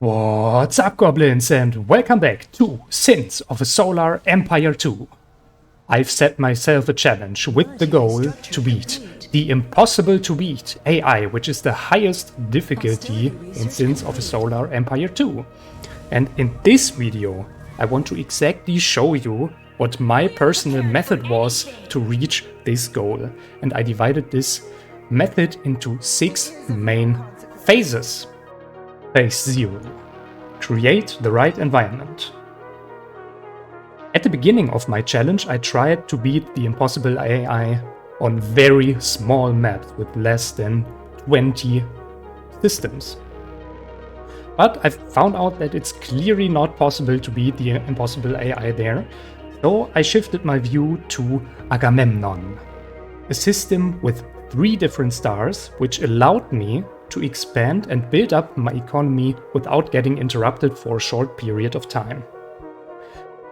What's up, goblins, and welcome back to Sins of a Solar Empire 2. I've set myself a challenge with the goal to beat the impossible to beat AI, which is the highest difficulty in Sins of a Solar Empire 2. And in this video, I want to exactly show you what my personal method was to reach this goal. And I divided this method into 6 main phases. Phase 0. Create the right environment. At the beginning of my challenge, I tried to beat the impossible AI on very small maps with less than 20 systems. But I found out that it's clearly not possible to beat the impossible AI there, so I shifted my view to Agamemnon, a system with 3 different stars, which allowed me to expand and build up my economy without getting interrupted for a short period of time.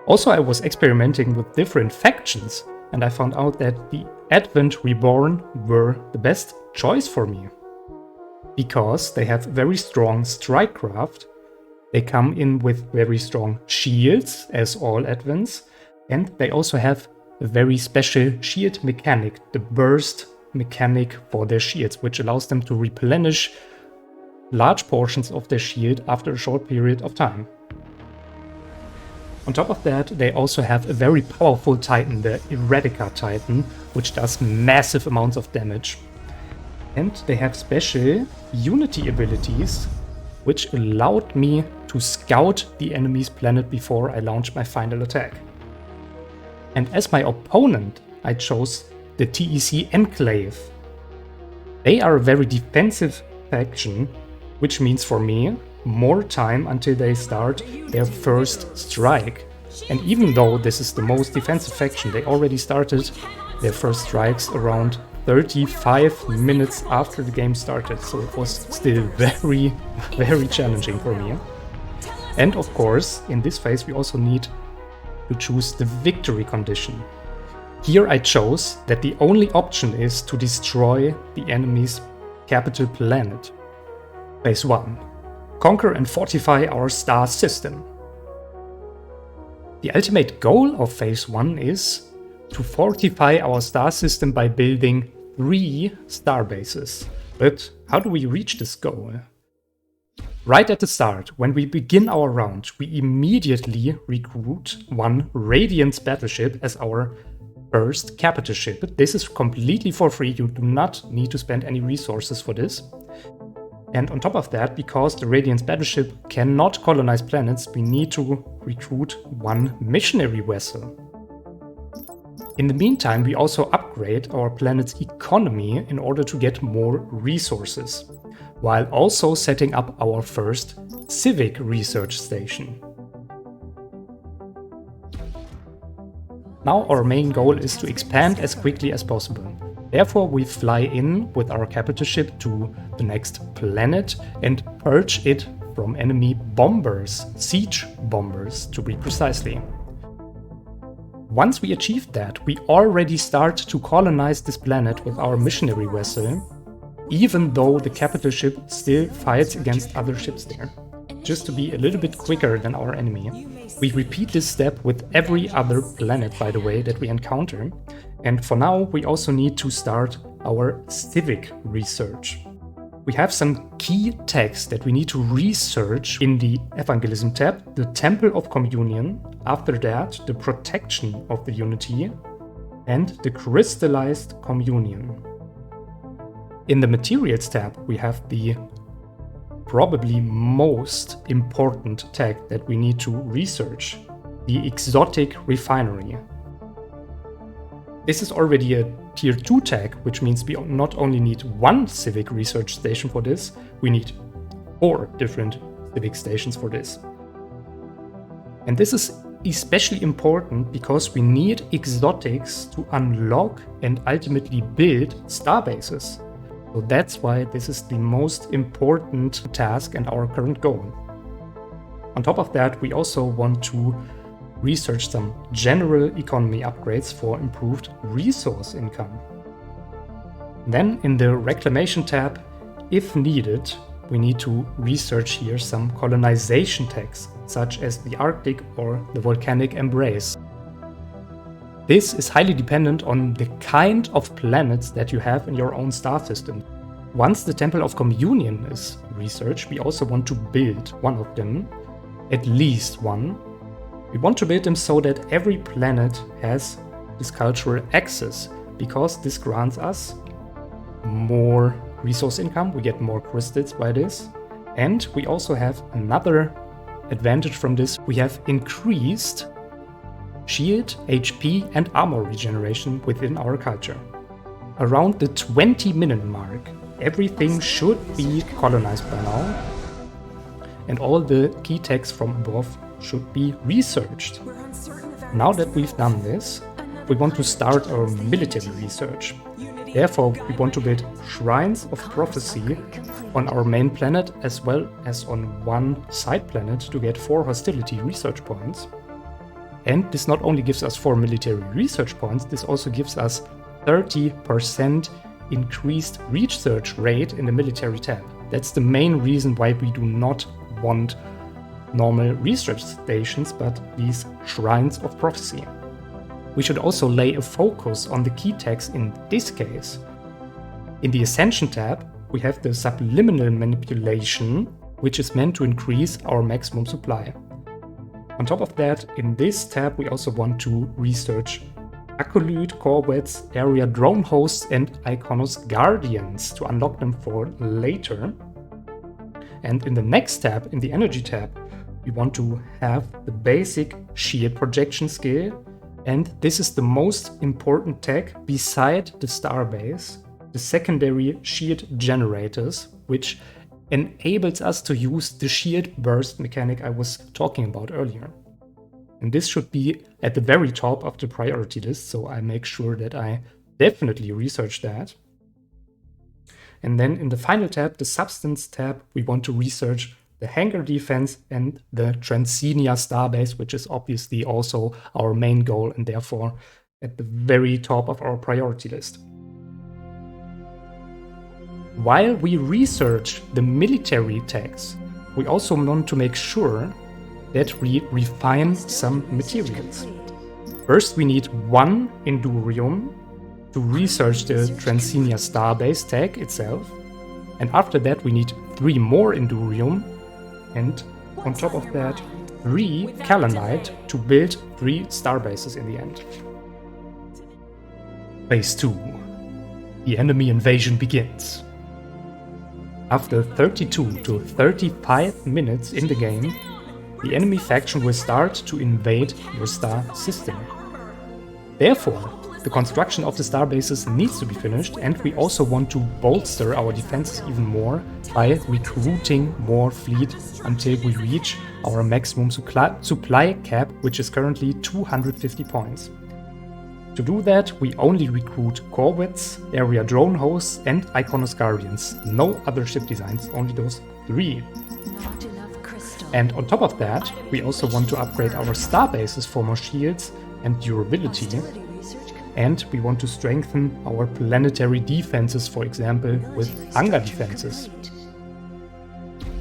Also, I was experimenting with different factions, and I found out that the Advent Reborn were the best choice for me. Because they have very strong strikecraft, they come in with very strong shields, as all Advents, and they also have a very special shield mechanic, the burst mechanic for their shields, which allows them to replenish large portions of their shield after a short period of time. On top of that, they also have a very powerful Titan, the Eradica Titan, which does massive amounts of damage. And they have special Unity abilities, which allowed me to scout the enemy's planet before I launched my final attack. And as my opponent, I chose the TEC Enclave. They are a very defensive faction, which means for me more time until they start their first strike. And even though this is the most defensive faction, they already started their first strikes around 35 minutes after the game started, so it was still very challenging for me. And of course, in this phase we also need to choose the victory condition. Here I chose that the only option is to destroy the enemy's capital planet. Phase 1. Conquer and fortify our star system. The ultimate goal of Phase 1 is to fortify our star system by building 3 star bases. But how do we reach this goal? Right at the start, when we begin our round, we immediately recruit 1 Radiance battleship as our first capital ship. This is completely for free, you do not need to spend any resources for this. And on top of that, because the Radiance battleship cannot colonize planets, we need to recruit 1 missionary vessel. In the meantime, we also upgrade our planet's economy in order to get more resources, while also setting up our first civic research station. Now our main goal is to expand as quickly as possible. Therefore we fly in with our capital ship to the next planet and purge it from enemy bombers, siege bombers to be precisely. Once we achieve that, we already start to colonize this planet with our missionary vessel, even though the capital ship still fights against other ships there. Just to be a little bit quicker than our enemy. We repeat this step with every other planet, by the way, that we encounter. And for now, we also need to start our civic research. We have some key texts that we need to research in the Evangelism tab, the Temple of Communion, after that, the Protection of the Unity, and the Crystallized Communion. In the Materials tab, we have the probably most important tag that we need to research, the Exotic Refinery. This is already a tier 2 tag, which means we not only need 1 civic research station for this, we need 4 different civic stations for this. And this is especially important because we need exotics to unlock and ultimately build starbases. So that's why this is the most important task and our current goal. On top of that, we also want to research some general economy upgrades for improved resource income. Then in the Reclamation tab, if needed, we need to research here some colonization techs, such as the Arctic or the volcanic embrace. This is highly dependent on the kind of planets that you have in your own star system. Once the Temple of Communion is researched, we also want to build one of them, at least one. We want to build them so that every planet has this cultural access, because this grants us more resource income, we get more crystals by this. And we also have another advantage from this, we have increased shield, HP and armor regeneration within our culture. Around the 20-minute mark, everything should be colonized by now, and all the key techs from above should be researched. Now that we've done this, we want to start our military research. Therefore, we want to build shrines of prophecy on our main planet as well as on one side planet to get 4 hostility research points. And this not only gives us 4 military research points, this also gives us 30% increased research rate in the military tab. That's the main reason why we do not want normal research stations, but these shrines of prophecy. We should also lay a focus on the key techs in this case. In the Ascension tab, we have the subliminal manipulation, which is meant to increase our maximum supply. On top of that, in this tab we also want to research acolyte, corvettes, area drone hosts and Iconos guardians to unlock them for later. And in the next tab, in the energy tab, we want to have the basic shield projection skill, and this is the most important tech beside the starbase, the secondary shield generators, which enables us to use the shield burst mechanic I was talking about earlier. And this should be at the very top of the priority list, so I make sure that I definitely research that. And then in the final tab, the substance tab, we want to research the hangar defense and the Transenia starbase, which is obviously also our main goal and therefore at the very top of our priority list. While we research the military techs, we also want to make sure that we refine some materials. First, we need 1 Endurium to research the Transenia starbase tech itself, and after that we need 3 more Endurium, and on top of that 3 Kalanite to build 3 starbases in the end. Phase 2. The enemy invasion begins. After 32 to 35 minutes in the game, the enemy faction will start to invade your star system. Therefore, the construction of the star bases needs to be finished, and we also want to bolster our defenses even more by recruiting more fleet until we reach our maximum supply cap, which is currently 250 points. To do that, we only recruit corvettes, area drone hosts and Iconos guardians. No other ship designs, only those 3. And on top of that, we also want to upgrade our star bases for more shields and durability. And we want to strengthen our planetary defenses, for example, with hangar defenses.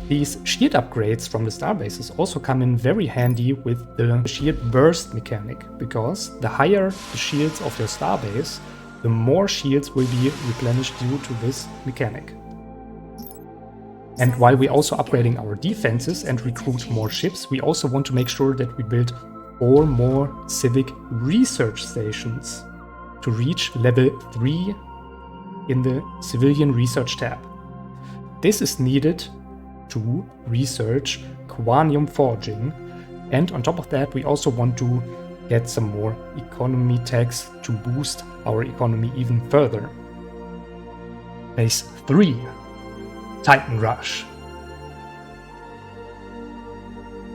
These shield upgrades from the star bases also come in very handy with the shield burst mechanic, because the higher the shields of your star base, the more shields will be replenished due to this mechanic. And while we're also upgrading our defenses and recruit more ships, we also want to make sure that we build 4 more civic research stations to reach level 3 in the civilian research tab. This is needed to research quanium forging, and on top of that we also want to get some more economy techs to boost our economy even further. Phase 3. Titan Rush.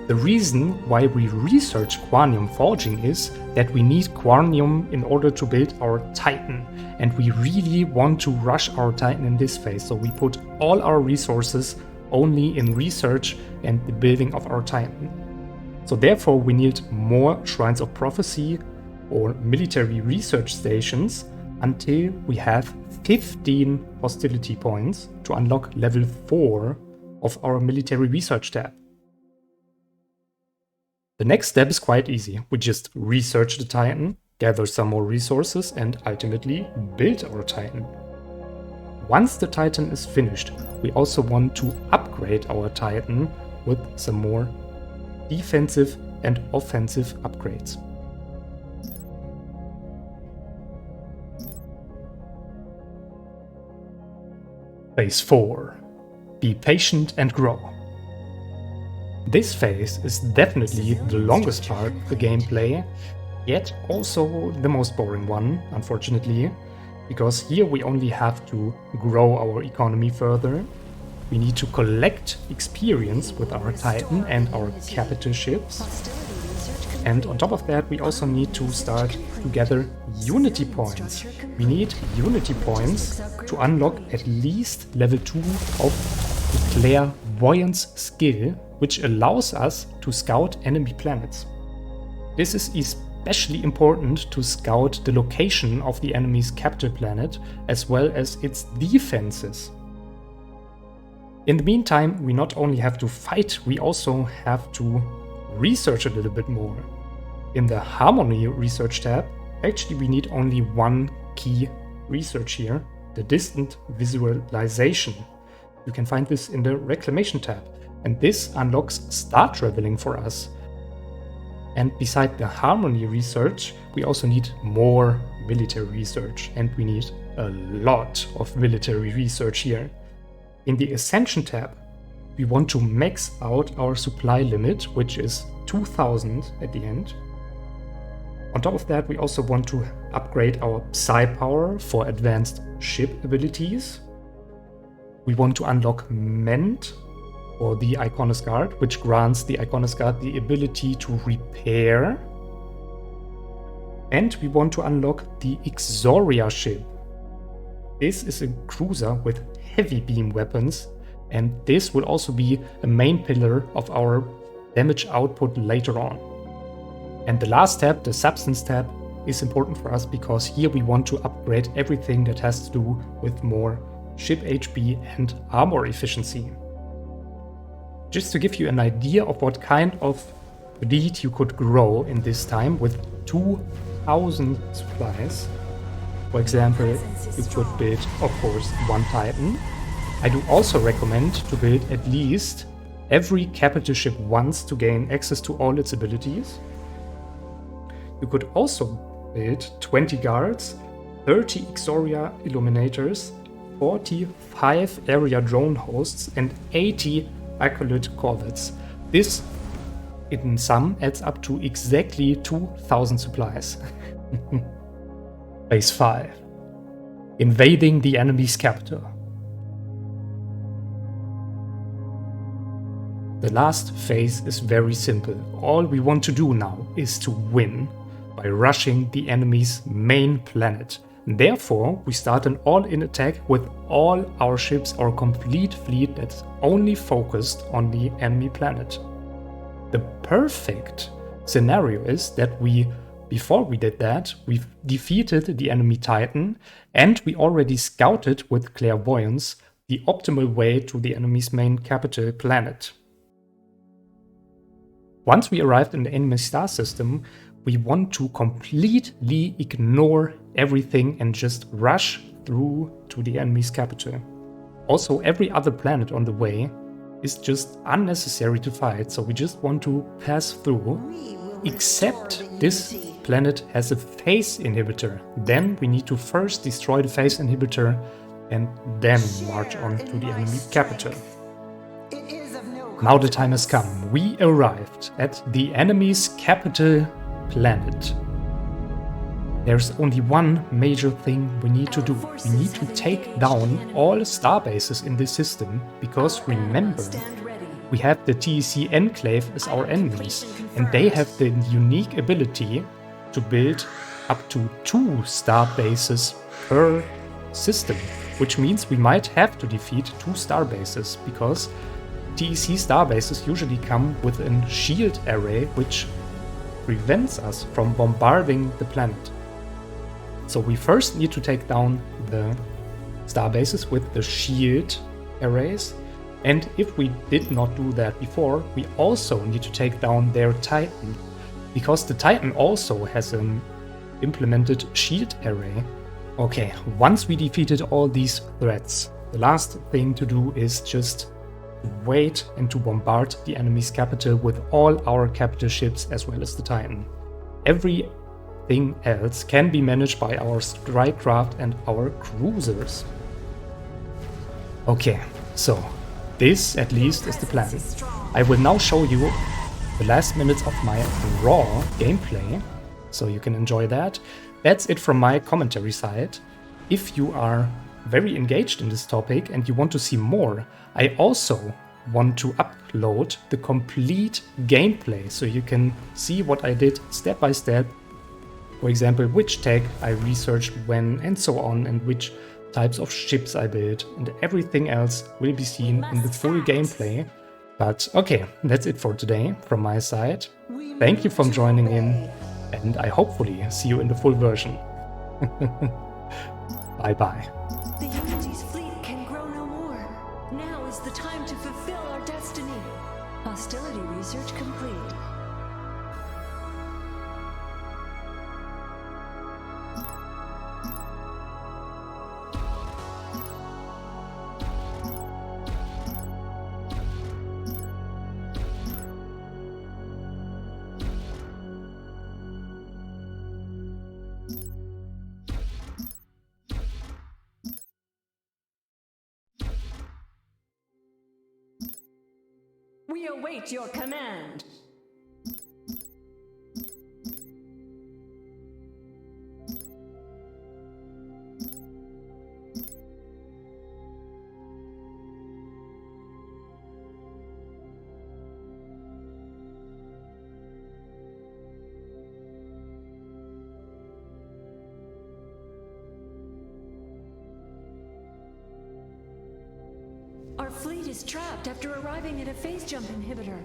The reason why we research quanium forging is that we need quanium in order to build our Titan, and we really want to rush our Titan in this phase, so we put all our resources only in research and the building of our Titan. So therefore we need more Shrines of Prophecy or military research stations until we have 15 hostility points to unlock level 4 of our military research tab. The next step is quite easy. We just research the Titan, gather some more resources, and ultimately build our Titan. Once the Titan is finished, we also want to upgrade our Titan with some more defensive and offensive upgrades. Phase 4. Be patient and grow. This phase is definitely the longest part of the gameplay, yet also the most boring one, unfortunately, because here we only have to grow our economy further. We need to collect experience with our Titan and our capital ships. And on top of that, we also need to start to gather unity points. We need unity points to unlock at least level 2 of the clairvoyance skill, which allows us to scout enemy planets. This is especially important to scout the location of the enemy's capital planet as well as its defenses. In the meantime, we not only have to fight, we also have to research a little bit more. In the Harmony research tab, actually we need only one key research here, the distant visualization. You can find this in the reclamation tab, and this unlocks star traveling for us. And beside the Harmony research, we also need more military research, and we need a lot of military research here. In the Ascension tab, we want to max out our supply limit, which is 2000 at the end. On top of that, we also want to upgrade our Psi power for advanced ship abilities. We want to unlock Mend for the Iconis Guard, which grants the Iconis Guard the ability to repair. And we want to unlock the Ixoria ship. This is a cruiser with heavy beam weapons, and this will also be a main pillar of our damage output later on. And the last tab, the Substance tab, is important for us because here we want to upgrade everything that has to do with more ship HP and armor efficiency. Just to give you an idea of what kind of fleet you could grow in this time with 2000 supplies. For example, you could build, of course, one Titan. I do also recommend to build at least every capital ship once to gain access to all its abilities. You could also build 20 guards, 30 Ixoria illuminators, 45 area drone hosts, and 80 acolyte corvettes. This, in sum, adds up to exactly 2000 supplies. Phase 5. Invading the enemy's capital. The last phase is very simple. All we want to do now is to win by rushing the enemy's main planet. Therefore, we start an all-in attack with all our ships, our complete fleet that's only focused on the enemy planet. The perfect scenario is that before we did that, we've defeated the enemy Titan, and we already scouted with clairvoyance the optimal way to the enemy's main capital planet. Once we arrived in the enemy star system, we want to completely ignore everything and just rush through to the enemy's capital. Also, every other planet on the way is just unnecessary to fight, so we just want to pass through, except this planet has a phase inhibitor. Then we need to first destroy the phase inhibitor and then march on to the enemy capital. Now the time has come. We arrived at the enemy's capital planet. There's only one major thing we need to do. We need to take down all star bases in this system, because remember, we have the TEC Enclave as our enemies, and they have the unique ability to build up to 2 star bases per system, which means we might have to defeat 2 star bases, because TEC star bases usually come with a shield array which prevents us from bombarding the planet. So we first need to take down the star bases with the shield arrays, And if we did not do that before, we also need to take down their Titan, because the Titan also has an implemented shield array. Okay, once we defeated all these threats, the last thing to do is just wait and to bombard the enemy's capital with all our capital ships as well as the Titan. Everything else can be managed by our strike craft and our cruisers. Okay, so this at least is the plan. I will now show you the last minutes of my raw gameplay, so you can enjoy that. That's it from my commentary side. If you are very engaged in this topic and you want to see more, I also want to upload the complete gameplay so you can see what I did step by step. For example, which tech I researched when and so on, and which types of ships I built, and everything else will be seen in the full gameplay. But okay, that's it for today from my side. Thank you for joining in, and I hopefully see you in the full version. Bye bye. The Unity's fleet can grow no more. Now is the time to fulfill our destiny. Hostility research complete. We await your command. Our fleet is trapped after arriving at a phase jump inhibitor.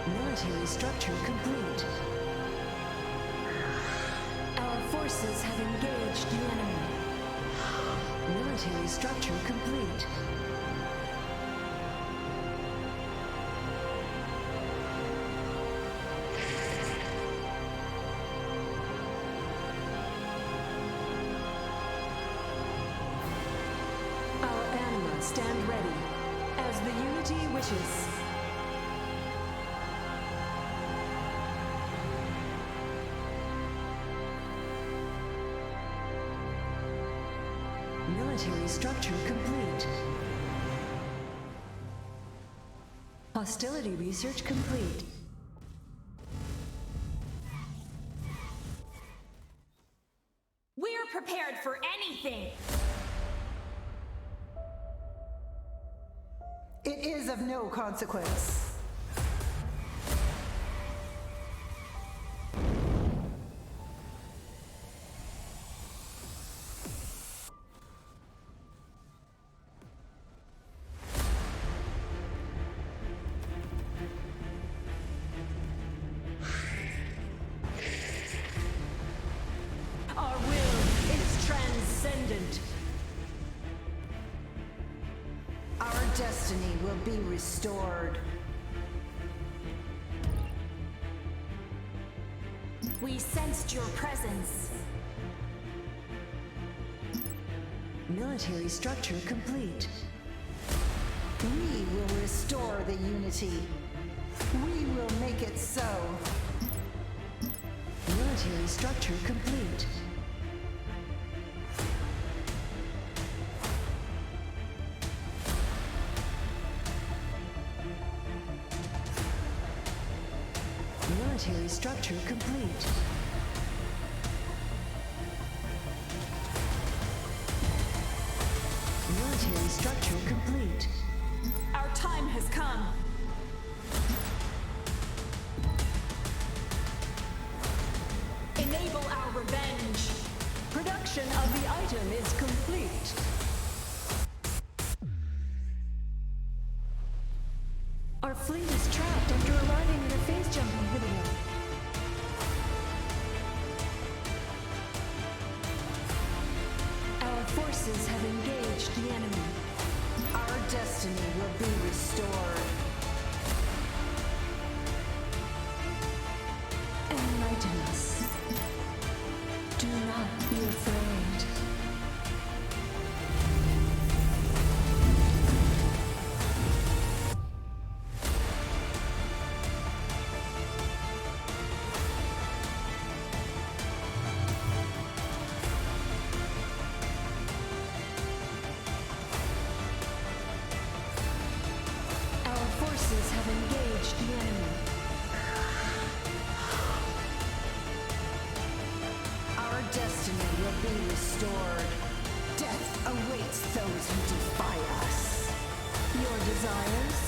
Military structure complete. Our forces have engaged the enemy. Military structure complete. Our anima stand ready, as the Unity wishes. Military structure complete. Hostility research complete. We're prepared for anything! It is of no consequence. Our will is transcendent. Our destiny will be restored. We sensed your presence. Military structure complete. We will restore the Unity. We will make it so. Military structure complete. structure complete. Military structure complete. Our time has come. Enable our revenge. Production of the item is complete. Our fleet is trapped after arriving at a phase jump inhibitor. Our forces have engaged the enemy. Our destiny will be restored. Enlighten us. Do not be afraid. Our forces have engaged the enemy. Our destiny will be restored. Death awaits those who defy us. Your desires?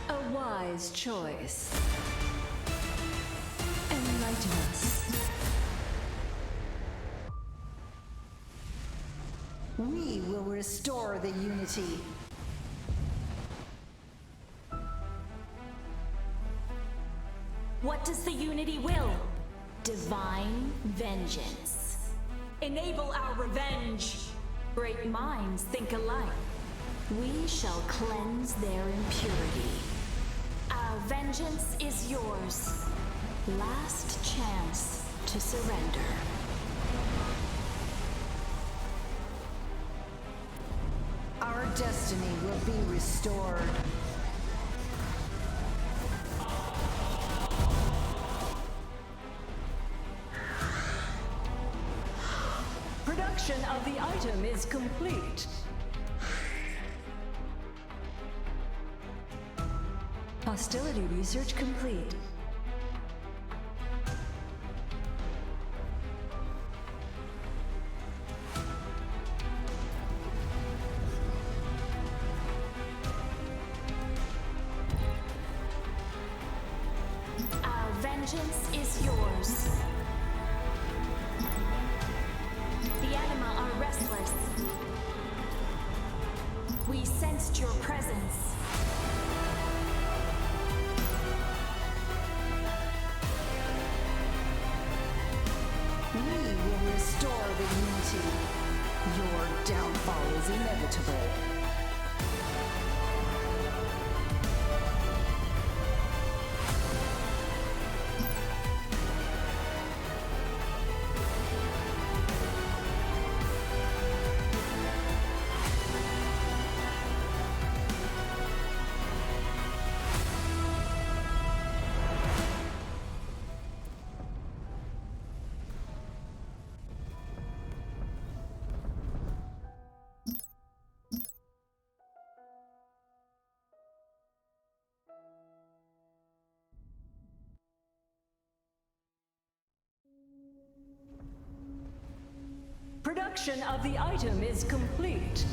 A wise choice. Enlighten us. We will restore the unity. What does the Unity will? Divine vengeance. Enable our revenge. Great minds think alike. We shall cleanse their impurity. Our vengeance is yours. Last chance to surrender. Our destiny will be restored. Production of the item is complete. Hostility research complete. Our vengeance is yours. The anima are restless. We sensed your presence. We will restore the unity. Your downfall is inevitable. Production of the item is complete.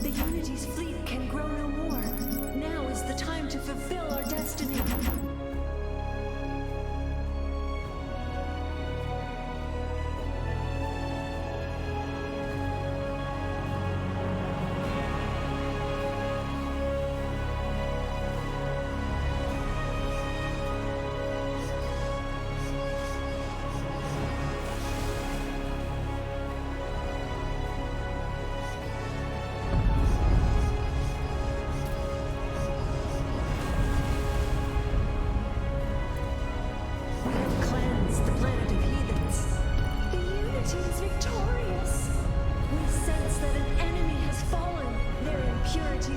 The Unity's fleet can grow no more. Now is the time to fulfill our destiny.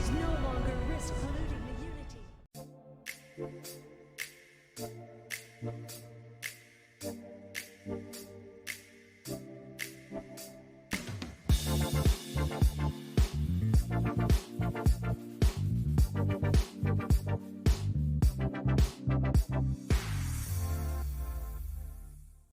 Heroes no longer risk polluting the Unity.